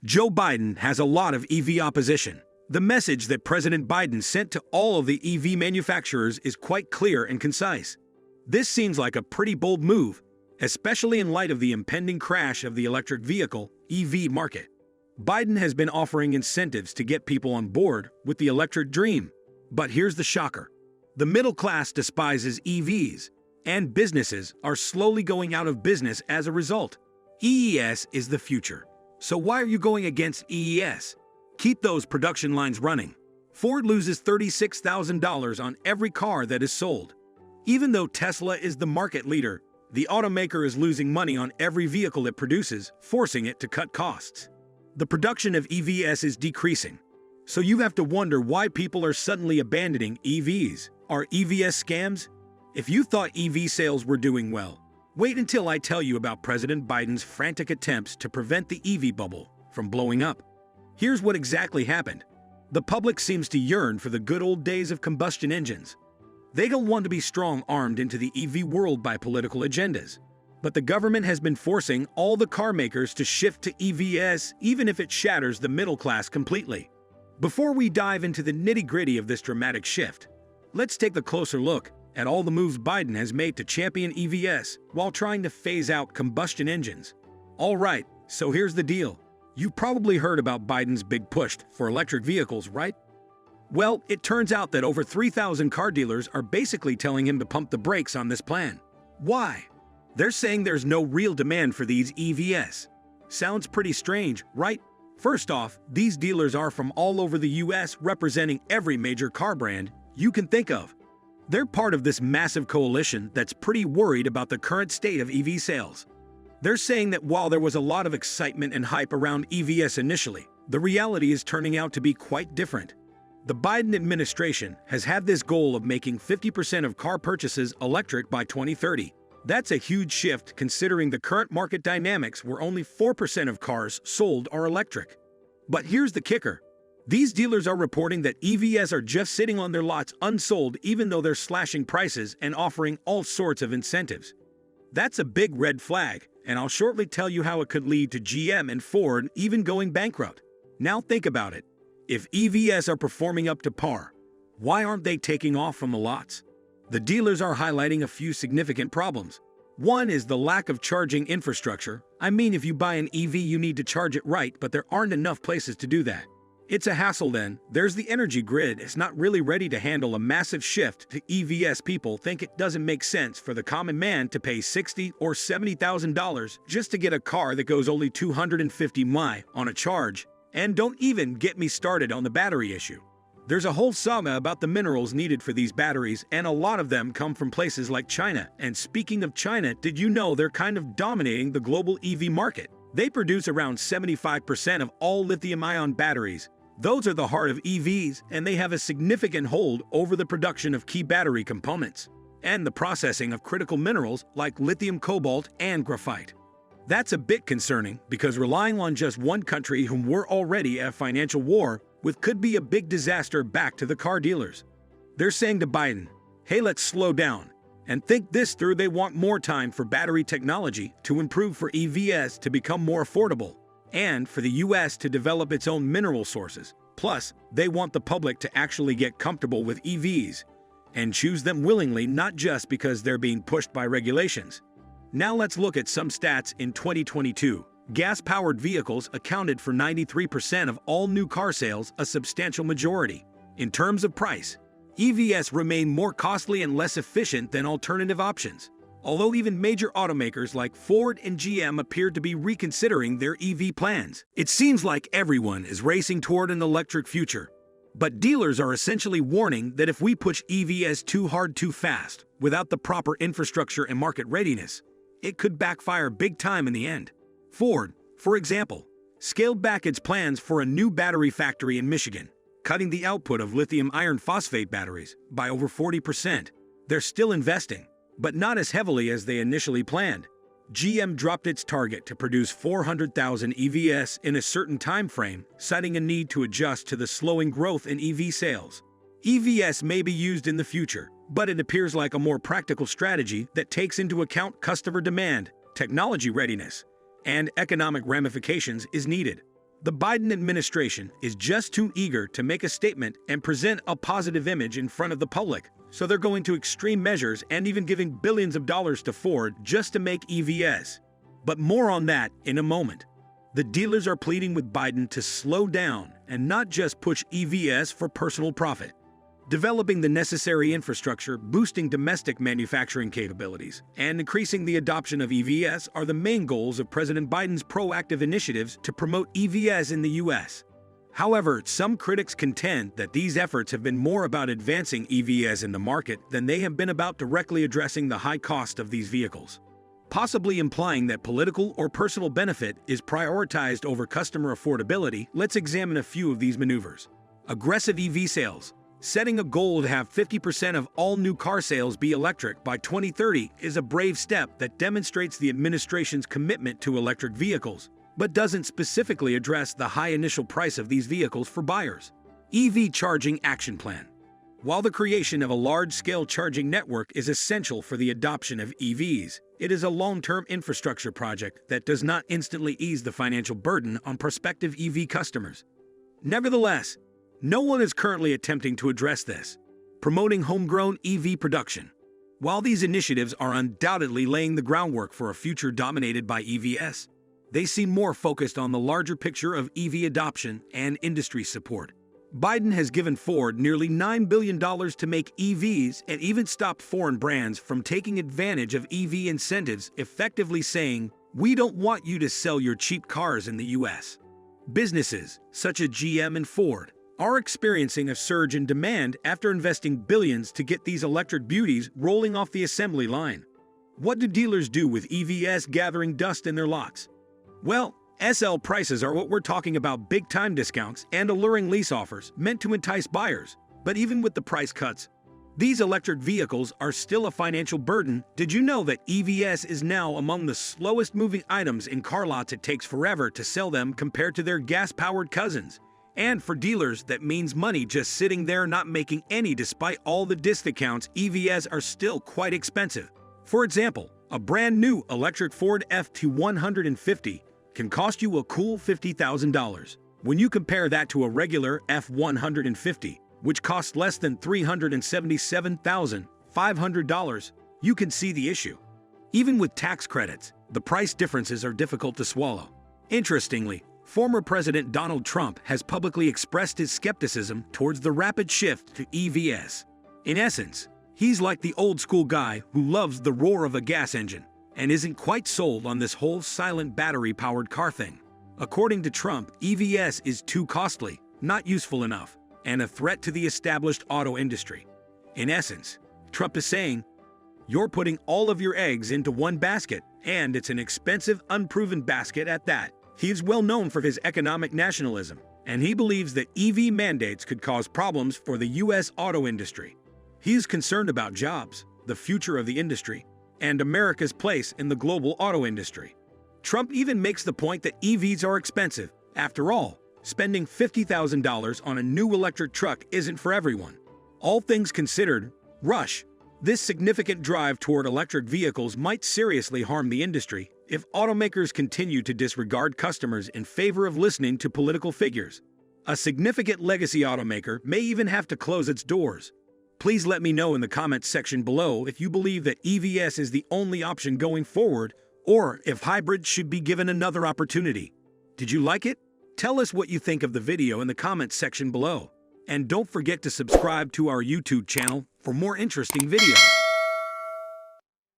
Joe Biden has a lot of EV opposition. The message that President Biden sent to all of the EV manufacturers is quite clear and concise. This seems like a pretty bold move, especially in light of the impending crash of the electric vehicle (EV) market. Biden has been offering incentives to get people on board with the electric dream. But here's the shocker. The middle class despises EVs, and businesses are slowly going out of business as a result. EES is the future. So why are you going against EES? Keep those production lines running. Ford loses $36,000 on every car that is sold. Even though Tesla is the market leader, the automaker is losing money on every vehicle it produces, forcing it to cut costs. The production of EVs is decreasing. So you have to wonder why people are suddenly abandoning EVs. Are EVs scams? If you thought EV sales were doing well, wait until I tell you about President Biden's frantic attempts to prevent the EV bubble from blowing up. Here's what exactly happened. The public seems to yearn for the good old days of combustion engines. They don't want to be strong-armed into the EV world by political agendas. But the government has been forcing all the car makers to shift to EVs, even if it shatters the middle class completely. Before we dive into the nitty-gritty of this dramatic shift, let's take a closer look at all the moves Biden has made to champion EVs while trying to phase out combustion engines. All right, so here's the deal. You've probably heard about Biden's big push for electric vehicles, right? Well, it turns out that over 3,000 car dealers are basically telling him to pump the brakes on this plan. Why? They're saying there's no real demand for these EVs. Sounds pretty strange, right? First off, these dealers are from all over the US, representing every major car brand you can think of. They're part of this massive coalition that's pretty worried about the current state of EV sales. They're saying that while there was a lot of excitement and hype around EVs initially, the reality is turning out to be quite different. The Biden administration has had this goal of making 50% of car purchases electric by 2030. That's a huge shift considering the current market dynamics where only 4% of cars sold are electric. But here's the kicker. These dealers are reporting that EVs are just sitting on their lots unsold even though they're slashing prices and offering all sorts of incentives. That's a big red flag, and I'll shortly tell you how it could lead to GM and Ford even going bankrupt. Now think about it. If EVs are performing up to par, why aren't they taking off from the lots? The dealers are highlighting a few significant problems. One is the lack of charging infrastructure. I mean, if you buy an EV, you need to charge it right, but there aren't enough places to do that. It's a hassle then. There's the energy grid. It's not really ready to handle a massive shift to EVs. People think it doesn't make sense for the common man to pay $60,000 or $70,000 just to get a car that goes only 250 mi on a charge. And don't even get me started on the battery issue. There's a whole saga about the minerals needed for these batteries, and a lot of them come from places like China. And speaking of China, did you know they're kind of dominating the global EV market? They produce around 75% of all lithium-ion batteries. Those are the heart of EVs, and they have a significant hold over the production of key battery components and the processing of critical minerals like lithium, cobalt, and graphite. That's a bit concerning because relying on just one country whom we're already at a financial war with could be a big disaster back to the car dealers. They're saying to Biden, hey, let's slow down and think this through. They want more time for battery technology to improve, for EVs to become more affordable, and for the US to develop its own mineral sources. Plus, they want the public to actually get comfortable with EVs and choose them willingly, not just because they're being pushed by regulations. Now let's look at some stats. In 2022, gas-powered vehicles accounted for 93% of all new car sales, a substantial majority. In terms of price, EVs remain more costly and less efficient than alternative options, although even major automakers like Ford and GM appear to be reconsidering their EV plans. It seems like everyone is racing toward an electric future. But dealers are essentially warning that if we push EVs too hard too fast, without the proper infrastructure and market readiness, it could backfire big time in the end. Ford, for example, scaled back its plans for a new battery factory in Michigan, cutting the output of lithium iron phosphate batteries by over 40%. They're still investing, but not as heavily as they initially planned. GM dropped its target to produce 400,000 EVs in a certain time frame, citing a need to adjust to the slowing growth in EV sales. EVs may be used in the future, but it appears like a more practical strategy that takes into account customer demand, technology readiness, and economic ramifications is needed. The Biden administration is just too eager to make a statement and present a positive image in front of the public, so they're going to extreme measures and even giving billions of dollars to Ford just to make EVs. But more on that in a moment. The dealers are pleading with Biden to slow down and not just push EVs for personal profit. Developing the necessary infrastructure, boosting domestic manufacturing capabilities, and increasing the adoption of EVs are the main goals of President Biden's proactive initiatives to promote EVs in the U.S. However, some critics contend that these efforts have been more about advancing EVs in the market than they have been about directly addressing the high cost of these vehicles, possibly implying that political or personal benefit is prioritized over customer affordability. Let's examine a few of these maneuvers. Aggressive EV sales. Setting a goal to have 50% of all new car sales be electric by 2030 is a brave step that demonstrates the administration's commitment to electric vehicles, but doesn't specifically address the high initial price of these vehicles for buyers. EV Charging Action Plan. While the creation of a large-scale charging network is essential for the adoption of EVs, it is a long-term infrastructure project that does not instantly ease the financial burden on prospective EV customers. Nevertheless, no one is currently attempting to address this. Promoting homegrown EV production. While these initiatives are undoubtedly laying the groundwork for a future dominated by EVs, they seem more focused on the larger picture of EV adoption and industry support. Biden has given Ford nearly $9 billion to make EVs and even stopped foreign brands from taking advantage of EV incentives, effectively saying, "We don't want you to sell your cheap cars in the U.S." Businesses, such as GM and Ford, are experiencing a surge in demand after investing billions to get these electric beauties rolling off the assembly line. What do dealers do with EVs gathering dust in their lots? Well, SL prices are what we're talking about: big-time discounts and alluring lease offers meant to entice buyers. But even with the price cuts, these electric vehicles are still a financial burden. Did you know that EVs is now among the slowest moving items in car lots? It takes forever to sell them compared to their gas-powered cousins. And for dealers, that means money just sitting there not making any. Despite all the discounts, EVs are still quite expensive. For example, a brand new electric Ford F-150 can cost you a cool $50,000. When you compare that to a regular F-150, which costs less than $377,500, you can see the issue. Even with tax credits, the price differences are difficult to swallow. Interestingly, former President Donald Trump has publicly expressed his skepticism towards the rapid shift to EVs. In essence, he's like the old-school guy who loves the roar of a gas engine and isn't quite sold on this whole silent battery-powered car thing. According to Trump, EVs is too costly, not useful enough, and a threat to the established auto industry. In essence, Trump is saying, you're putting all of your eggs into one basket, and it's an expensive, unproven basket at that. He is well known for his economic nationalism, and he believes that EV mandates could cause problems for the U.S. auto industry. He is concerned about jobs, the future of the industry, and America's place in the global auto industry. Trump even makes the point that EVs are expensive. After all, spending $50,000 on a new electric truck isn't for everyone. All things considered, this significant drive toward electric vehicles might seriously harm the industry if automakers continue to disregard customers in favor of listening to political figures. A significant legacy automaker may even have to close its doors. Please let me know in the comments section below if you believe that EVs is the only option going forward, or if hybrids should be given another opportunity. Did you like it? Tell us what you think of the video in the comments section below. And don't forget to subscribe to our YouTube channel for more interesting videos.